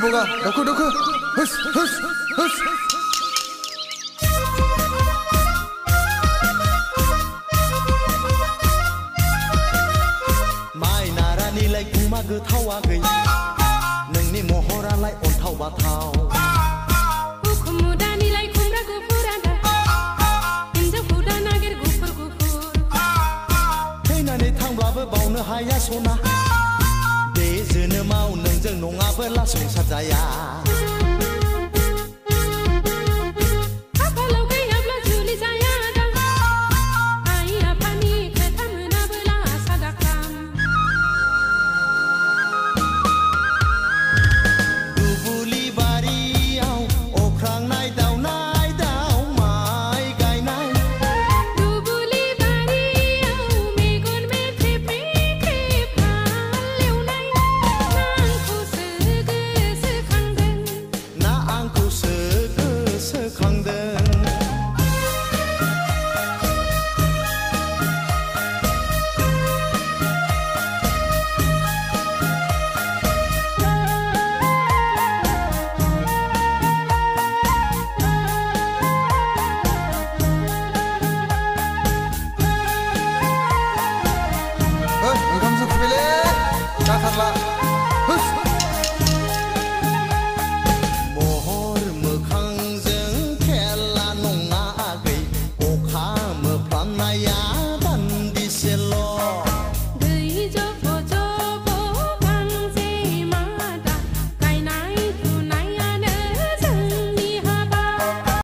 बिबगा दावखो दावखो हुस हुस हुस माइ नारानिलाय गुमा गोथावा गै नोंनि महरालाय अन्थाव बाथाव उखुम मुदानिलाय खुमब्रा गुफुरा दा हिन्जावखौ दा नागिर गुफुर गुफुर थैनानै थांब्लाबो बावनो हाया सना बे जोनोमाव नोंजों नङाबोला संसार जाया